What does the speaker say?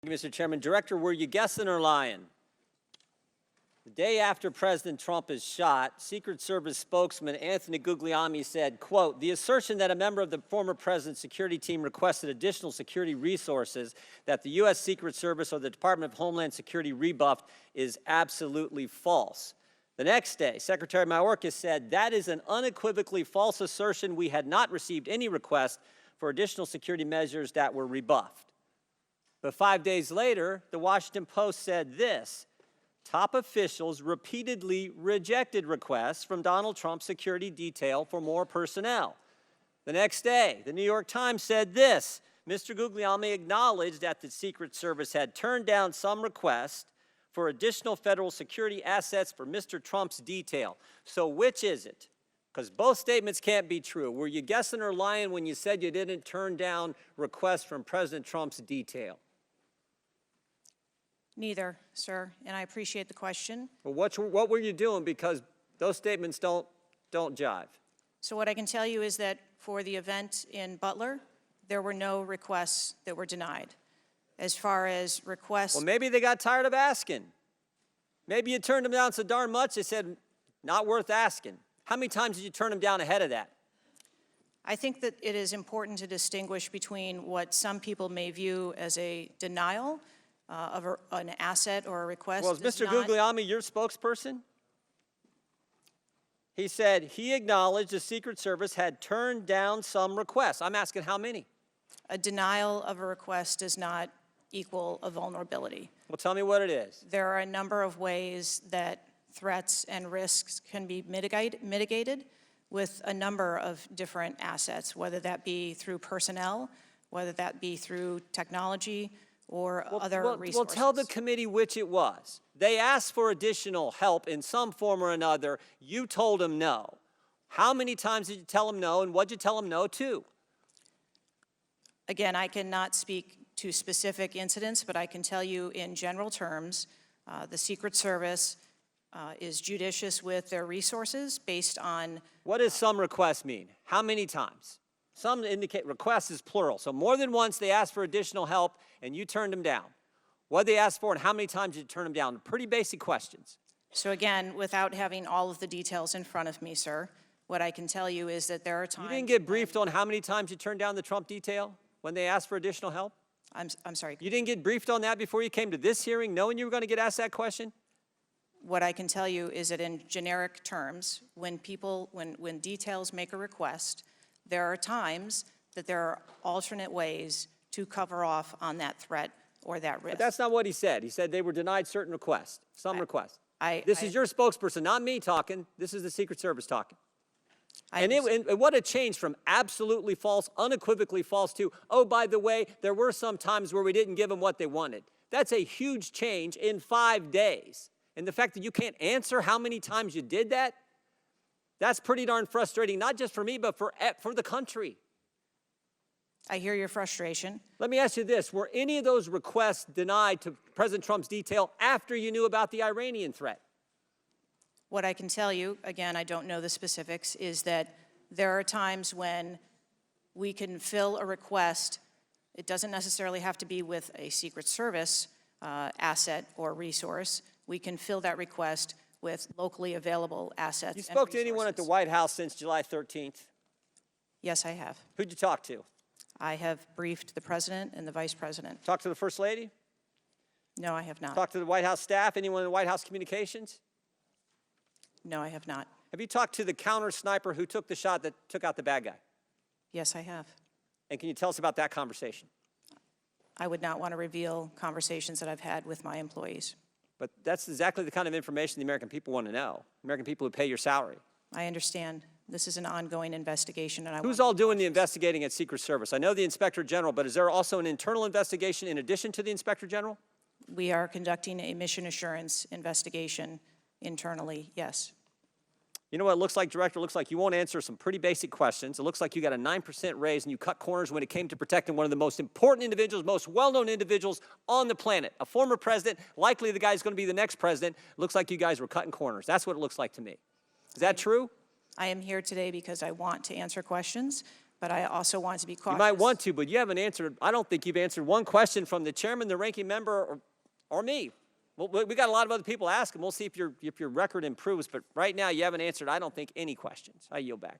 Mr. Chairman. Director, were you guessing or lying? The day after President Trump is shot, Secret Service spokesman Anthony Guglielmi said, quote, "The assertion that a member of the former president's security team requested additional security resources that the U.S. Secret Service or the Department of Homeland Security rebuffed is absolutely false." The next day, Secretary Mayorkas said, "That is an unequivocally false assertion. We had not received any request for additional security measures that were rebuffed." But 5 days later, the Washington Post said this: top officials repeatedly rejected requests from Donald Trump's security detail for more personnel. The next day, the New York Times said this: Mr. Guglielmi acknowledged that the Secret Service had turned down some requests for additional federal security assets for Mr. Trump's detail. So which is it? Because both statements can't be true. Were you guessing or lying when you said you didn't turn down requests from President Trump's detail? Neither, sir, and I appreciate the question. Well, what were you doing? Because those statements don't jive. So what I can tell you is that for the event in Butler, there were no requests that were denied. As far as requests— Well, maybe they got tired of asking. Maybe you turned them down so darn much they said, not worth asking. How many times did you turn them down ahead of that? I think that it is important to distinguish between what some people may view as a denial of an asset or a request. Well, is Mr. Guglielmi your spokesperson? He said he acknowledged the Secret Service had turned down some requests. I'm asking how many? A denial of a request does not equal a vulnerability. Well, tell me what it is. There are a number of ways that threats and risks can be mitigated with a number of different assets, whether that be through personnel, whether that be through technology, or other resources. Well, tell the committee which it was. They asked for additional help in some form or another. You told them no. How many times did you tell them no, and what did you tell them no to? Again, I cannot speak to specific incidents, but I can tell you in general terms, the Secret Service is judicious with their resources based on— What does some requests mean? How many times? Some indicate requests is plural. So more than once they asked for additional help and you turned them down. What did they ask for and how many times did you turn them down? Pretty basic questions. So again, without having all of the details in front of me, sir, what I can tell you is that there are times— You didn't get briefed on how many times you turned down the Trump detail when they asked for additional help? I'm sorry. You didn't get briefed on that before you came to this hearing knowing you were going to get asked that question? What I can tell you is that in generic terms, when details make a request, there are times that there are alternate ways to cover off on that threat or that risk. But that's not what he said. He said they were denied certain requests, some requests. This is your spokesperson, not me talking. This is the Secret Service talking. And what a change from absolutely false, unequivocally false to, oh, by the way, there were some times where we didn't give them what they wanted. That's a huge change in 5 days. And the fact that you can't answer how many times you did that, that's pretty darn frustrating, not just for me, but for the country. I hear your frustration. Let me ask you this. Were any of those requests denied to President Trump's detail after you knew about the Iranian threat? What I can tell you, again, I don't know the specifics, is that there are times when we can fill a request. It doesn't necessarily have to be with a Secret Service asset or resource. We can fill that request with locally available assets. You spoke to anyone at the White House since July 13th? Yes, I have. Who'd you talk to? I have briefed the President and the Vice President. Talked to the First Lady? No, I have not. Talked to the White House staff? Anyone in the White House communications? No, I have not. Have you talked to the counter sniper who took the shot that took out the bad guy? Yes, I have. And can you tell us about that conversation? I would not want to reveal conversations that I've had with my employees. But that's exactly the kind of information the American people want to know. American people who pay your salary. I understand. This is an ongoing investigation, and Who's all doing the investigating at Secret Service? I know the Inspector General, but is there also an internal investigation in addition to the Inspector General? We are conducting a mission assurance investigation internally, yes. You know what it looks like, Director? It looks like you won't answer some pretty basic questions. It looks like you got a 9% raise and you cut corners when it came to protecting one of the most important individuals, most well-known individuals on the planet. A former president, likely the guy who's going to be the next president. Looks like you guys were cutting corners. That's what it looks like to me. Is that true? I am here today because I want to answer questions. but I also want to be cautious. You might want to, but you haven't answered, I don't think you've answered one question from the chairman, the ranking member, or me. Well, we got a lot of other people asking. We'll see if your record improves, but right now you haven't answered, I don't think, any questions. I yield back.